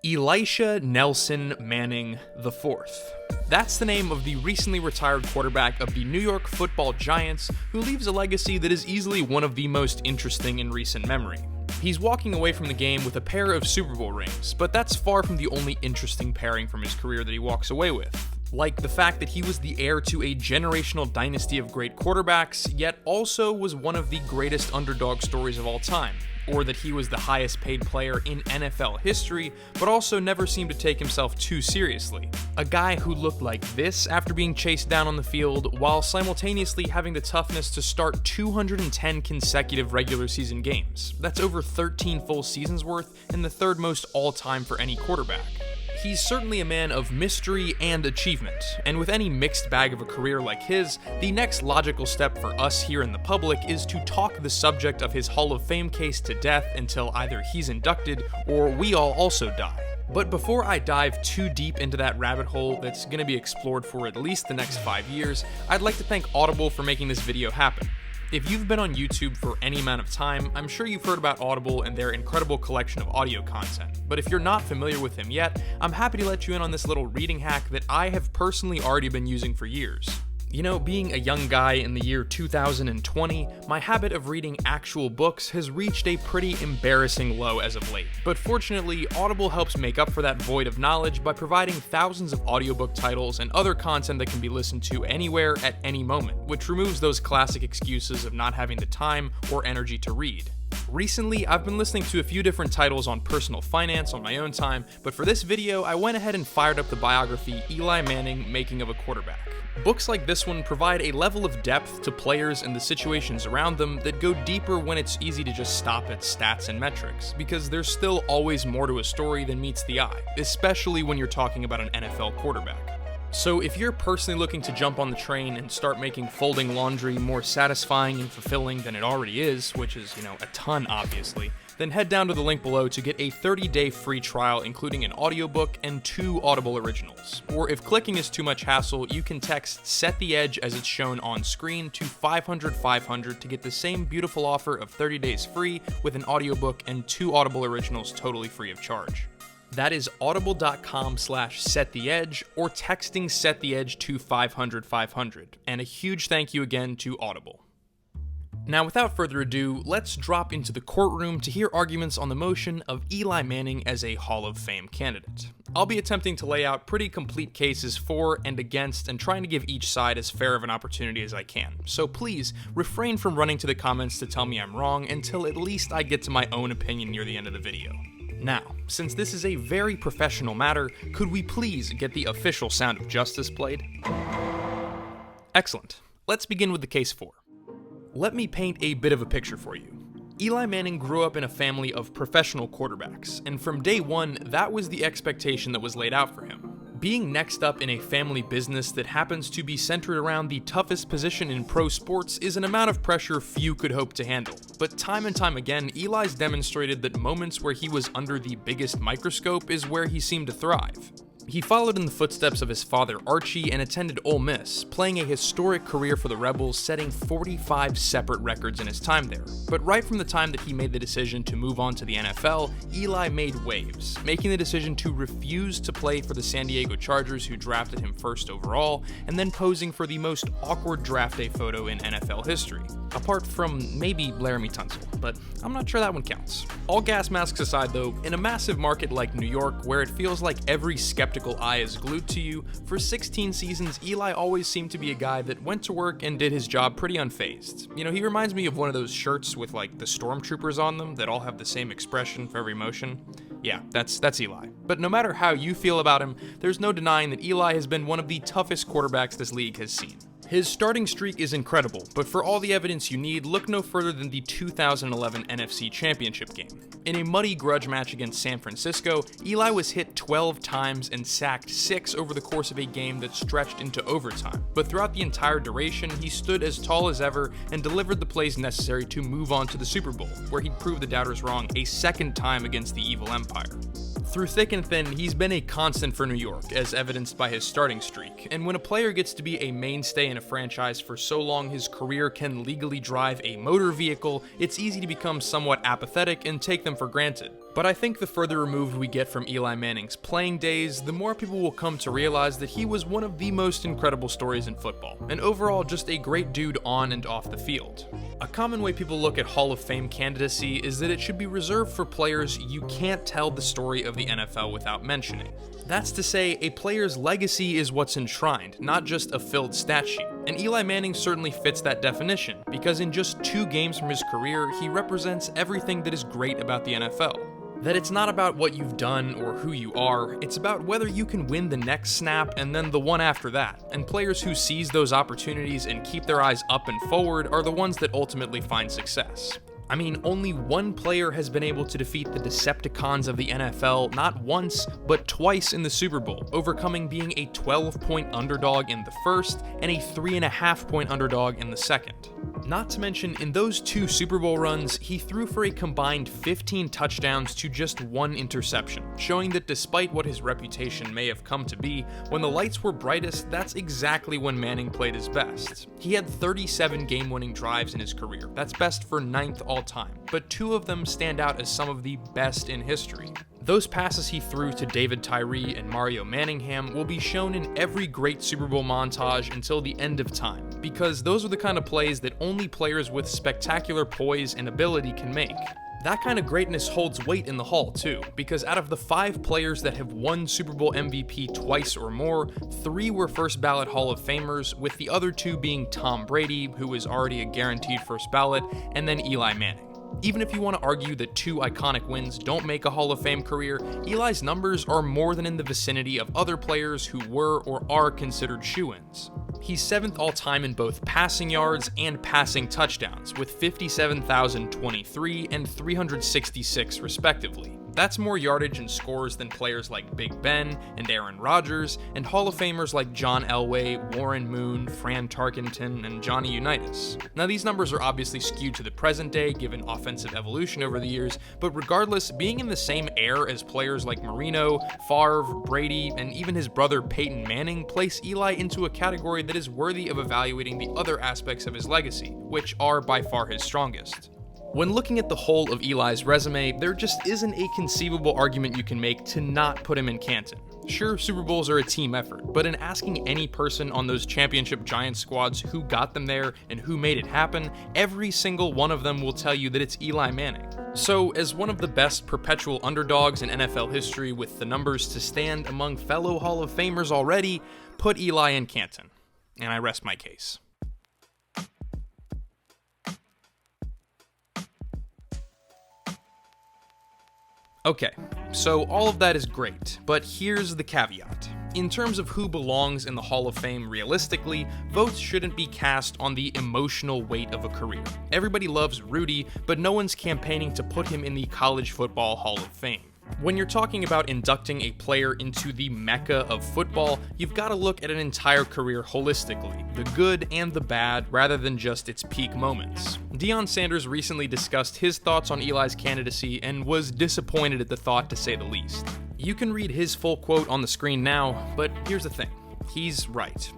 Elisha Nelson Manning IV. That's the name of the recently retired quarterback of the New York Football Giants, who leaves a legacy that is easily one of the most interesting in recent memory. He's walking away from the game with a pair of Super Bowl rings, but that's far from the only interesting pairing from his career that he walks away with. Like the fact that he was the heir to a generational dynasty of great quarterbacks, yet also was one of the greatest underdog stories of all time. Or that he was the highest paid player in NFL history, but also never seemed to take himself too seriously. A guy who looked like this after being chased down on the field, while simultaneously having the toughness to start 210 consecutive regular season games. That's over 13 full seasons worth, and the third most all-time for any quarterback. He's certainly a man of mystery and achievement, and with any mixed bag of a career like his, the next logical step for us here in the public is to talk the subject of his Hall of Fame case to death until either he's inducted or we all also die. But before I dive too deep into that rabbit hole that's going to be explored for at least the next 5 years, I'd like to thank Audible for making this video happen. If you've been on YouTube for any amount of time, I'm sure you've heard about Audible and their incredible collection of audio content. But if you're not familiar with them yet, I'm happy to let you in on this little reading hack that I have personally already been using for years. You know, being a young guy in the year 2020, my habit of reading actual books has reached a pretty embarrassing low as of late. But fortunately, Audible helps make up for that void of knowledge by providing thousands of audiobook titles and other content that can be listened to anywhere at any moment, which removes those classic excuses of not having the time or energy to read. Recently, I've been listening to a few different titles on personal finance on my own time, but for this video, I went ahead and fired up the biography Eli Manning, Making of a Quarterback. Books like this one provide a level of depth to players and the situations around them that go deeper when it's easy to just stop at stats and metrics, because there's still always more to a story than meets the eye, especially when you're talking about an NFL quarterback. So if you're personally looking to jump on the train and start making folding laundry more satisfying and fulfilling than it already is, which is, a ton obviously, then head down to the link below to get a 30-day free trial including an audiobook and 2 Audible originals. Or if clicking is too much hassle, you can text Set the Edge as it's shown on screen to 500-500 to get the same beautiful offer of 30 days free with an audiobook and 2 Audible originals totally free of charge. That is audible.com/settheedge or texting Set the Edge to 500-500. And a huge thank you again to Audible. Now, without further ado, let's drop into the courtroom to hear arguments on the motion of Eli Manning as a Hall of Fame candidate. I'll be attempting to lay out pretty complete cases for and against and trying to give each side as fair of an opportunity as I can. So please, refrain from running to the comments to tell me I'm wrong until at least I get to my own opinion near the end of the video. Now, since this is a very professional matter, could we please get the official sound of justice played? Excellent. Let's begin with the case 4. Let me paint a bit of a picture for you. Eli Manning grew up in a family of professional quarterbacks, and from day one, that was the expectation that was laid out for him. Being next up in a family business that happens to be centered around the toughest position in pro sports is an amount of pressure few could hope to handle. But time and time again, Eli's demonstrated that moments where he was under the biggest microscope is where he seemed to thrive. He followed in the footsteps of his father Archie and attended Ole Miss, playing a historic career for the Rebels, setting 45 separate records in his time there. But right from the time that he made the decision to move on to the NFL, Eli made waves, making the decision to refuse to play for the San Diego Chargers, who drafted him first overall, and then posing for the most awkward draft day photo in NFL history. Apart from maybe Laramie Tunsil, but I'm not sure that one counts. All gas masks aside though, in a massive market like New York, where it feels like every skeptical eye is glued to you, for 16 seasons, Eli always seemed to be a guy that went to work and did his job pretty unfazed. He reminds me of one of those shirts with like the stormtroopers on them that all have the same expression for every motion. Yeah, that's Eli. But no matter how you feel about him, there's no denying that Eli has been one of the toughest quarterbacks this league has seen. His starting streak is incredible, but for all the evidence you need, look no further than the 2011 NFC Championship game. In a muddy grudge match against San Francisco, Eli was hit 12 times and sacked 6 over the course of a game that stretched into overtime. But throughout the entire duration, he stood as tall as ever and delivered the plays necessary to move on to the Super Bowl, where he'd prove the doubters wrong a second time against the evil empire. Through thick and thin, he's been a constant for New York, as evidenced by his starting streak, and when a player gets to be a mainstay in a franchise for so long his career can legally drive a motor vehicle, it's easy to become somewhat apathetic and take them for granted. But I think the further removed we get from Eli Manning's playing days, the more people will come to realize that he was one of the most incredible stories in football, and overall just a great dude on and off the field. A common way people look at Hall of Fame candidacy is that it should be reserved for players you can't tell the story of the NFL without mentioning. That's to say, a player's legacy is what's enshrined, not just a filled stat sheet. And Eli Manning certainly fits that definition, because in just 2 games from his career, he represents everything that is great about the NFL. That it's not about what you've done or who you are, it's about whether you can win the next snap and then the one after that, and players who seize those opportunities and keep their eyes up and forward are the ones that ultimately find success. I mean, only one player has been able to defeat the Decepticons of the NFL not once, but twice in the Super Bowl, overcoming being a 12-point underdog in the first and a 3.5-point underdog in the second. Not to mention, in those 2 Super Bowl runs, he threw for a combined 15 touchdowns to just 1 interception, showing that despite what his reputation may have come to be, when the lights were brightest, that's exactly when Manning played his best. He had 37 game-winning drives in his career, that's best for 9th all-time, but 2 of them stand out as some of the best in history. Those passes he threw to David Tyree and Mario Manningham will be shown in every great Super Bowl montage until the end of time, because those are the kind of plays that only players with spectacular poise and ability can make. That kind of greatness holds weight in the Hall too, because out of the 5 players that have won Super Bowl MVP twice or more, 3 were first ballot Hall of Famers, with the other 2 being Tom Brady, who was already a guaranteed first ballot, and then Eli Manning. Even if you want to argue that 2 iconic wins don't make a Hall of Fame career, Eli's numbers are more than in the vicinity of other players who were or are considered shoo-ins. He's 7th all-time in both passing yards and passing touchdowns, with 57,023 and 366 respectively. That's more yardage and scores than players like Big Ben and Aaron Rodgers, and Hall of Famers like John Elway, Warren Moon, Fran Tarkenton, and Johnny Unitas. Now, these numbers are obviously skewed to the present day given offensive evolution over the years, but regardless, being in the same air as players like Marino, Favre, Brady, and even his brother Peyton Manning place Eli into a category that is worthy of evaluating the other aspects of his legacy, which are by far his strongest. When looking at the whole of Eli's resume, there just isn't a conceivable argument you can make to not put him in Canton. Sure, Super Bowls are a team effort, but in asking any person on those championship Giants squads who got them there and who made it happen, every single one of them will tell you that it's Eli Manning. So, as one of the best perpetual underdogs in NFL history with the numbers to stand among fellow Hall of Famers already, put Eli in Canton. And I rest my case. Okay, so all of that is great, but here's the caveat. In terms of who belongs in the Hall of Fame realistically, votes shouldn't be cast on the emotional weight of a career. Everybody loves Rudy, but no one's campaigning to put him in the College Football Hall of Fame. When you're talking about inducting a player into the mecca of football, you've got to look at an entire career holistically, the good and the bad, rather than just its peak moments. Deion Sanders recently discussed his thoughts on Eli's candidacy and was disappointed at the thought, to say the least. You can read his full quote on the screen now, but here's the thing. He's right.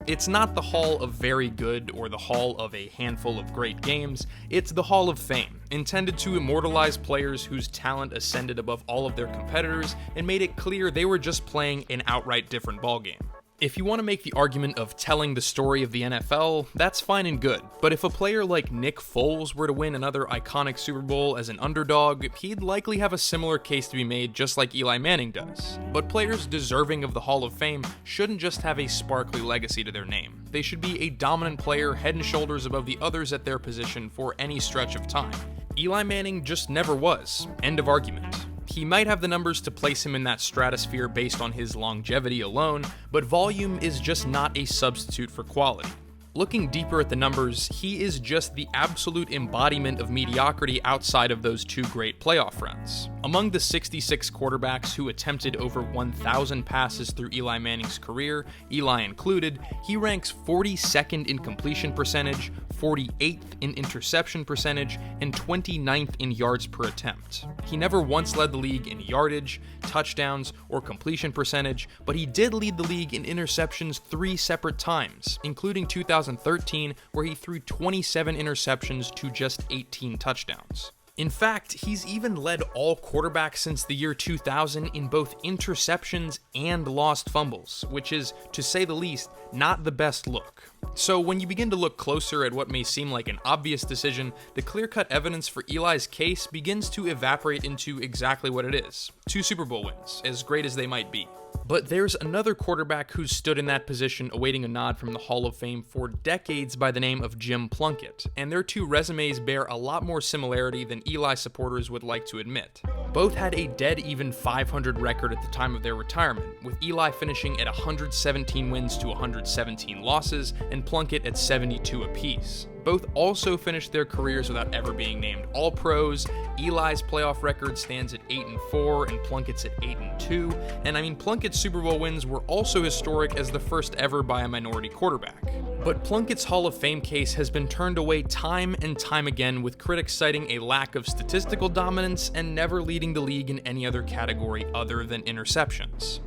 It's not the Hall of Very Good or the Hall of a handful of great games, it's the Hall of Fame, intended to immortalize players whose talent ascended above all of their competitors and made it clear they were just playing an outright different ballgame. If you want to make the argument of telling the story of the NFL, that's fine and good, but if a player like Nick Foles were to win another iconic Super Bowl as an underdog, he'd likely have a similar case to be made just like Eli Manning does. But players deserving of the Hall of Fame shouldn't just have a sparkly legacy to their name. They should be a dominant player head and shoulders above the others at their position for any stretch of time. Eli Manning just never was. End of argument. He might have the numbers to place him in that stratosphere based on his longevity alone, but volume is just not a substitute for quality. Looking deeper at the numbers, he is just the absolute embodiment of mediocrity outside of those 2 great playoff runs. Among the 66 quarterbacks who attempted over 1,000 passes through Eli Manning's career, Eli included, he ranks 42nd in completion percentage, 48th in interception percentage, and 29th in yards per attempt. He never once led the league in yardage, touchdowns, or completion percentage, but he did lead the league in interceptions 3 separate times, including 2013, where he threw 27 interceptions to just 18 touchdowns. In fact, he's even led all quarterbacks since the year 2000 in both interceptions and lost fumbles, which is, to say the least, not the best look. So when you begin to look closer at what may seem like an obvious decision, the clear-cut evidence for Eli's case begins to evaporate into exactly what it is: 2 Super Bowl wins, as great as they might be. But there's another quarterback who's stood in that position awaiting a nod from the Hall of Fame for decades by the name of Jim Plunkett, and their 2 resumes bear a lot more similarity than Eli supporters would like to admit. Both had a dead-even 500 record at the time of their retirement, with Eli finishing at 117 wins to 117 losses, and Plunkett at 72 apiece. Both also finished their careers without ever being named All-Pros. Eli's playoff record stands at 8-4 and Plunkett's at 8-2. And I mean, Plunkett's Super Bowl wins were also historic as the first ever by a minority quarterback. But Plunkett's Hall of Fame case has been turned away time and time again, with critics citing a lack of statistical dominance and never leading the league in any other category other than interceptions.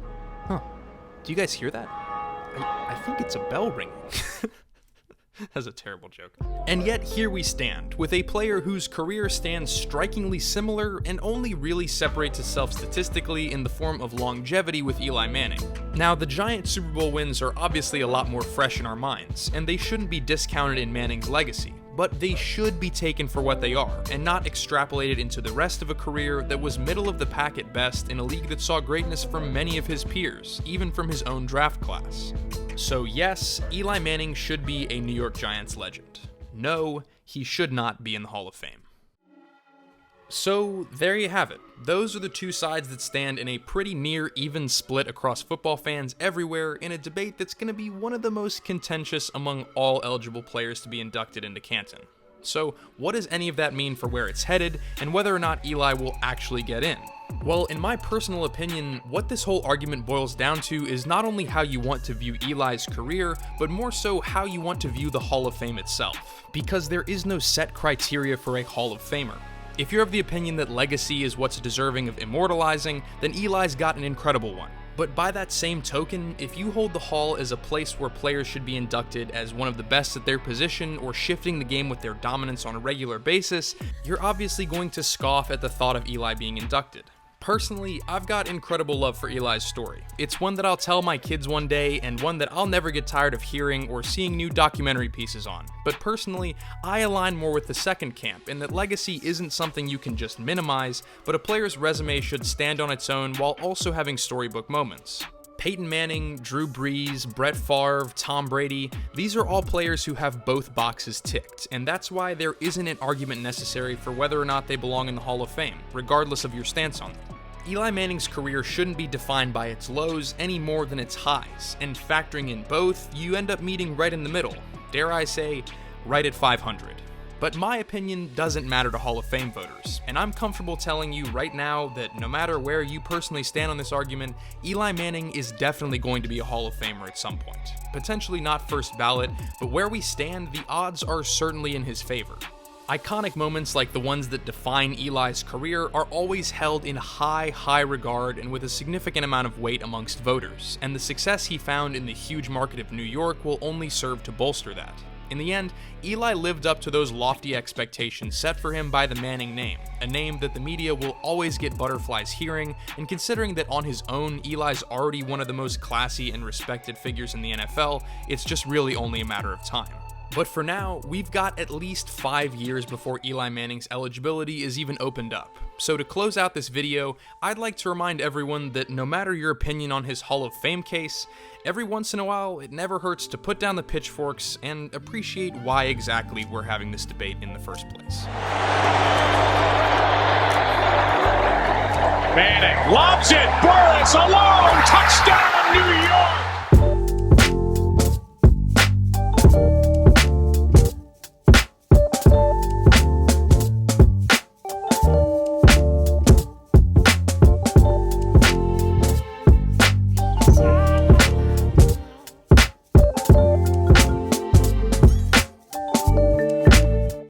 Huh. Do you guys hear that? I think it's a bell ringing. That's a terrible joke. And yet here we stand, with a player whose career stands strikingly similar and only really separates itself statistically in the form of longevity with Eli Manning. Now, the Giants' Super Bowl wins are obviously a lot more fresh in our minds, and they shouldn't be discounted in Manning's legacy, but they should be taken for what they are, and not extrapolated into the rest of a career that was middle of the pack at best in a league that saw greatness from many of his peers, even from his own draft class. So yes, Eli Manning should be a New York Giants legend. No, he should not be in the Hall of Fame. So there you have it. Those are the 2 sides that stand in a pretty near even split across football fans everywhere in a debate that's going to be one of the most contentious among all eligible players to be inducted into Canton. So what does any of that mean for where it's headed, and whether or not Eli will actually get in? Well, in my personal opinion, what this whole argument boils down to is not only how you want to view Eli's career, but more so how you want to view the Hall of Fame itself. Because there is no set criteria for a Hall of Famer. If you're of the opinion that legacy is what's deserving of immortalizing, then Eli's got an incredible one. But by that same token, if you hold the Hall as a place where players should be inducted as one of the best at their position or shifting the game with their dominance on a regular basis, you're obviously going to scoff at the thought of Eli being inducted. Personally, I've got incredible love for Eli's story. It's one that I'll tell my kids one day, and one that I'll never get tired of hearing or seeing new documentary pieces on. But personally, I align more with the second camp, in that legacy isn't something you can just minimize, but a player's resume should stand on its own while also having storybook moments. Peyton Manning, Drew Brees, Brett Favre, Tom Brady, these are all players who have both boxes ticked, and that's why there isn't an argument necessary for whether or not they belong in the Hall of Fame, regardless of your stance on them. Eli Manning's career shouldn't be defined by its lows any more than its highs, and factoring in both, you end up meeting right in the middle, dare I say, right at 500. But my opinion doesn't matter to Hall of Fame voters, and I'm comfortable telling you right now that no matter where you personally stand on this argument, Eli Manning is definitely going to be a Hall of Famer at some point. Potentially not first ballot, but where we stand, the odds are certainly in his favor. Iconic moments like the ones that define Eli's career are always held in high regard and with a significant amount of weight amongst voters, and the success he found in the huge market of New York will only serve to bolster that. In the end, Eli lived up to those lofty expectations set for him by the Manning name, a name that the media will always get butterflies hearing, and considering that on his own, Eli's already one of the most classy and respected figures in the NFL, it's just really only a matter of time. But for now, we've got at least 5 years before Eli Manning's eligibility is even opened up. So to close out this video, I'd like to remind everyone that no matter your opinion on his Hall of Fame case, every once in a while, it never hurts to put down the pitchforks and appreciate why exactly we're having this debate in the first place. Manning lobs it, Burris alone, touchdown New York!